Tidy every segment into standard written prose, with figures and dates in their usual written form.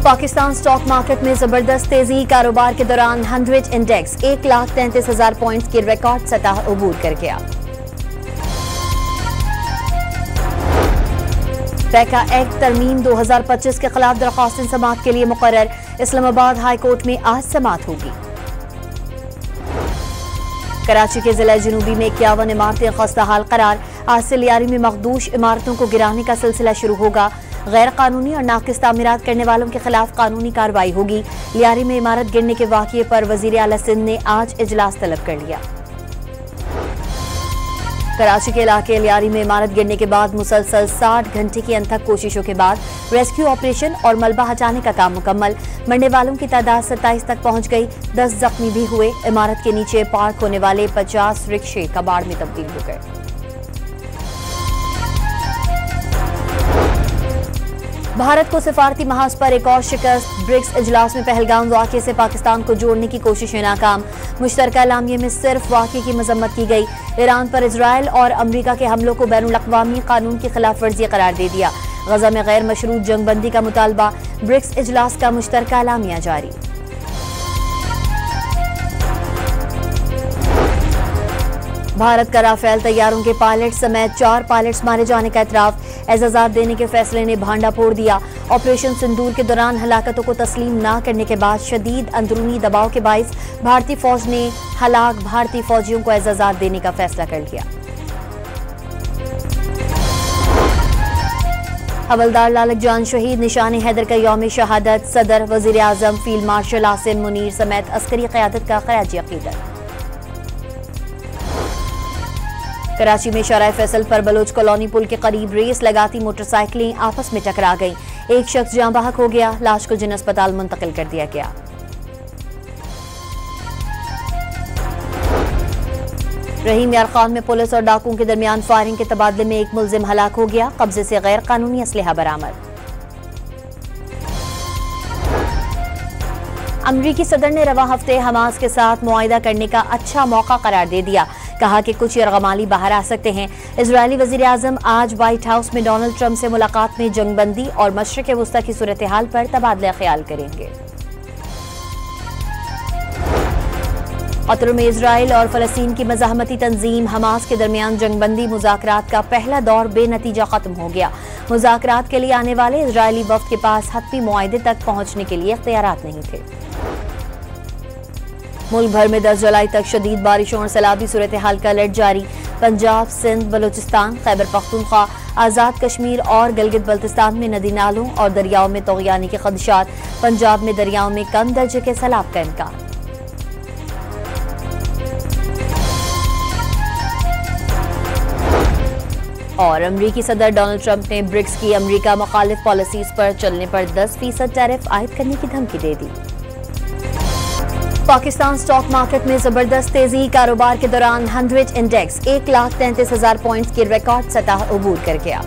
Pakistan stock market में जबरदस्त तेजी। कारोबार के दौरान 100 इंडेक्स 1,33,000 पॉइंट्स की रिकॉर्ड सतह अबूर कर गया। पैका एक्ट तरमीम 2025 के खिलाफ दरख्वास्त समाअत के लिए मुकर्रर। इस्लामाबाद हाई कोर्ट में आज समाअत होगी। कराची के जिला जनूबी में 51 इमारतें खस्ताहाल करार। आज से लियारी में मखदूश इमारतों को गिराने का सिलसिला शुरू होगा। गैर कानूनी और नाकिस तामीरात करने वालों के खिलाफ कानूनी कार्रवाई होगी। लियारी में इमारत गिरने के वाक़ये पर वज़ीर आला सिंध ने आज इजलास तलब कर लिया। कराची के इलाके लियारी में इमारत गिरने के बाद मुसलसल 60 घंटे की अनथक कोशिशों के बाद रेस्क्यू ऑपरेशन और मलबा हटाने का काम मुकम्मल। मरने वालों की तादाद 27 तक पहुंच गई। 10 जख्मी भी हुए। इमारत के नीचे पार्क होने वाले 50 रिक्शे कबाड़ में तब्दील हो गए। भारत को सिफारती महाज पर एक और शिकस्त। ब्रिक्स इजलास में पहलगाम वाक़े से पाकिस्तान को जोड़ने की कोशिशें नाकाम। मुश्तरका एलामिये में सिर्फ वाक़े की मजम्मत की गई। ईरान पर इजराइल और अमरीका के हमलों को बैनुल अक़वामी कानून की खिलाफ वर्जी करार दे दिया। गजा में गैर मशरूत जंगबंदी का मुतालबा। ब्रिक्स इजलास का मुश्तरका एलामिया जारी। भारत का राफेल तैयारों के पायलट समेत 4 पायलट्स मारे जाने का एतराफ। एजाज़ात देने के फैसले ने भांडा फोड़ दिया। ऑपरेशन सिंदूर के दौरान हलाकतों को तस्लीम न करने के बाद शदीद अंदरूनी दबाव के बाइस भारतीय फौज ने हलाक भारतीय फौजियों को एजाज़ात देने का फैसला कर लिया। हवलदार लालक जान शहीद। निशान हैदर का यौम शहादत। सदर, वज़ीर आज़म, फील्ड मार्शल आसिम मुनीर समेत अस्करी क़यादत का खराज अक़ीदत। कराची में शराय फैसल पर बलोच कॉलोनी पुल के करीब रेस लगाती मोटरसाइकिलें आपस में टकरा गईं। एक शख्स जाँ बहक हो गया। लाश को जिन अस्पताल मुंतकिल कर दिया गया। रहीम यार खान में पुलिस और डाकुओं के दरमियान फायरिंग के तबादले में एक मुलजिम हलाक हो गया। कब्जे से गैर कानूनी असलहा बरामद। अमरीकी सदर ने रवा हफ्ते हमास के साथ मुआहिदा करने का अच्छा मौका करार दे दिया। कहा कि कुछ यरगमाली बाहर आ सकते हैं। इजरायली वज़ीर आज़म आज व्हाइट हाउस में डोनाल्ड ट्रंप से मुलाकात में जंगबंदी और मशरिक़ वुस्ता की सूरत हाल पर तबादला ख्याल करेंगे। कतर में इजराइल और फ़लस्तीन की मज़ाहमती तंजीम हमास के दरमियान जंगबंदी मुज़ाकरात का पहला दौर बेनतीजा खत्म हो गया। मुज़ाकरात के लिए आने वाले इजरायली वफ़द के पास हतमी मुआहिदे तक पहुंचने के लिए इख्तियारात नहीं थे। मुल्क भर में 10 जुलाई तक शदीद बारिशों और सैलाबी सूरत हाल का अलर्ट जारी। पंजाब, सिंध, बलूचिस्तान, खैबर पख्तूनख्वा, आज़ाद कश्मीर और गिलगित बल्तिस्तान में नदी नालों और दरियाओं में तौगियानी के खदशात। पंजाब में दरियाओं में कम दर्जे के सैलाब का इम्कान। और अमरीकी सदर डोनाल्ड ट्रंप ने ब्रिक्स की अमरीका मुखालिफ पॉलिसीज पर चलने पर 10% टैरिफ आयद करने की धमकी दे दी। पाकिस्तान स्टॉक मार्केट में जबरदस्त तेजी। कारोबार के दौरान 100 इंडेक्स 1,33,000 पॉइंट्स की रिकॉर्ड सतह अबूर कर गया।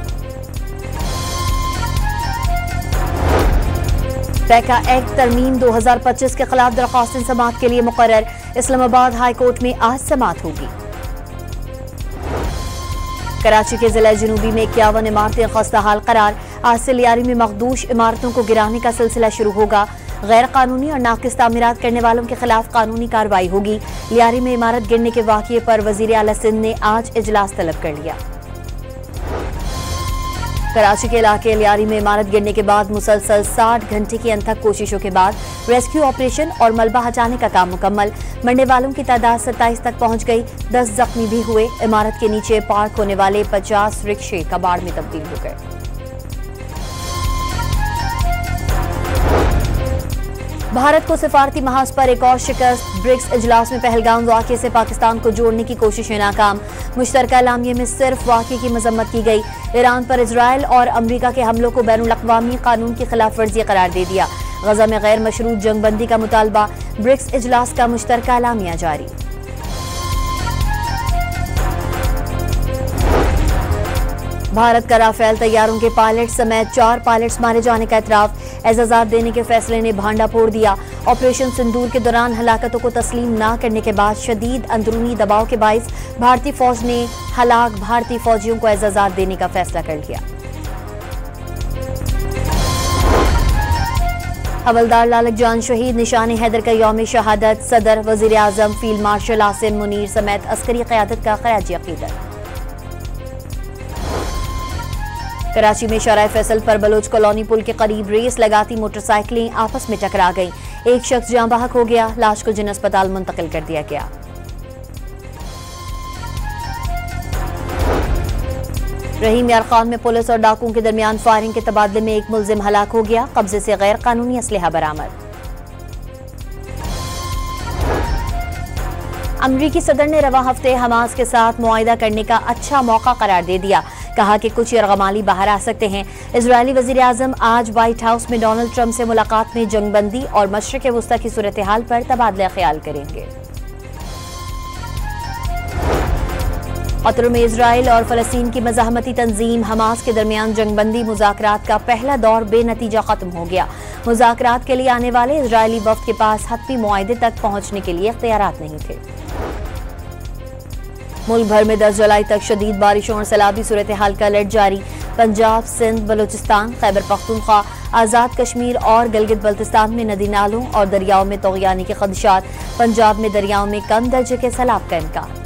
पैका एक्ट तरमीम 2025 के खिलाफ दरख्वास्त समाअत के लिए मुकर्रर। इस्लामाबाद हाई कोर्ट में आज समाअत होगी। कराची के जिला जनूबी में 51 इमारतें खस्ताहाल करार। आज से लियारी में मखदूश इमारतों को गिराने का सिलसिला शुरू होगा। गैर कानूनी और नाकिस तामीरात करने वालों के खिलाफ कानूनी कार्रवाई होगी। लियारी में इमारत गिरने के वाक़ये पर वज़ीर आला सिंध ने आज इजलास तलब कर लिया। कराची के इलाके लियारी में इमारत गिरने के बाद मुसलसल 60 घंटे की अनथक कोशिशों के बाद रेस्क्यू ऑपरेशन और मलबा हटाने का काम मुकम्मल। मरने वालों की तादाद 27 तक पहुंच गई। 10 जख्मी भी हुए। इमारत के नीचे पार्क होने वाले 50 रिक्शे कबाड़ में तब्दील हो गए। भारत को सिफारती महाज पर एक और शिकस्त। ब्रिक्स इजलास में पहलगाम वाक़े से पाकिस्तान को जोड़ने की कोशिशें नाकाम। मुश्तरका एलामिये में सिर्फ वाक़े की मजम्मत की गई। ईरान पर इजराइल और अमरीका के हमलों को बैनुल अक़वामी कानून की खिलाफ वर्जी करार दे दिया। गजा में गैर मशरूत जंगबंदी का मुतालबा। ब्रिक्स इजलास का मुश्तरका एलामिया जारी। भारत का राफेल तैयारों के पायलट समेत 4 पायलट्स मारे जाने का एतराफ। एजाज़ात देने के फैसले ने भांडा फोड़ दिया। ऑपरेशन सिंदूर के दौरान हलाकतों को तस्लीम न करने के बाद शदीद अंदरूनी दबाव के बाइस भारतीय फौज ने हलाक भारतीय फौजियों को एजाज़ात देने का फैसला कर लिया। हवलदार लालक जान शहीद, निशान हैदर का यौम शहादत। सदर, वजीर आजम, फील्ड मार्शल आसिम मुनीर समेत अस्करी क़यादत का ख़राजी अक़ीदत। कराची में शराय फैसल पर बलोच कॉलोनी पुल के करीब रेस लगाती मोटरसाइकिलें आपस में टकरा गईं। एक शख्स जाँ बहक हो गया, लाश को जिन अस्पताल मुंतकिल कर दिया गया। रहीम यार खान में पुलिस और डाकुओं के दरमियान फायरिंग के तबादले में एक मुलजिम हलाक हो गया। कब्जे से गैर कानूनी असलहा बरामद। अमरीकी सदर ने रवा हफ्ते हमास के साथ मुआहिदा करने का अच्छा मौका करार दे दिया। कहा कि कुछ यरगमाली बाहर आ सकते हैं। इजरायली वजीर आजम आज व्हाइट हाउस में डोनाल्ड ट्रंप से मुलाकात में जंगबंदी और मशरिक़ वस्ता की सूरत हाल पर तबादला ख्याल करेंगे। कतर में इजराइल और फलस्तीन की मज़ाहमती तंजीम हमास के दरमियान जंगबंदी मुज़ाकरात का पहला दौर बेनतीजा खत्म हो गया। मुज़ाकरात के लिए आने वाले इजरायली वफ़द के पास हतमी मुआहिदे तक पहुंचने के लिए इख्तियारात नहीं थे। मुल्क भर में 10 जुलाई तक शदीद बारिशों और सैलाबी सूरत हाल का अलर्ट जारी। पंजाब, सिंध, बलूचिस्तान, खैबर पख्तूनख्वा, आज़ाद कश्मीर और गिलगित बल्तिस्तान में नदी नालों और दरियाओं में तौगियानी के खदशात। पंजाब में दरियाओं में कम दर्जे के सैलाब का इम्कान।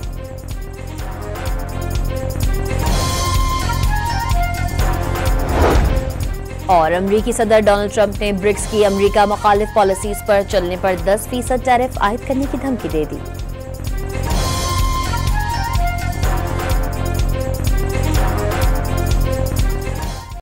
और अमरीकी सदर डोनाल्ड ट्रंप ने ब्रिक्स की अमरीका मुखालिफ पॉलिसीज पर चलने पर 10% टैरिफ आयद करने की धमकी दे दी।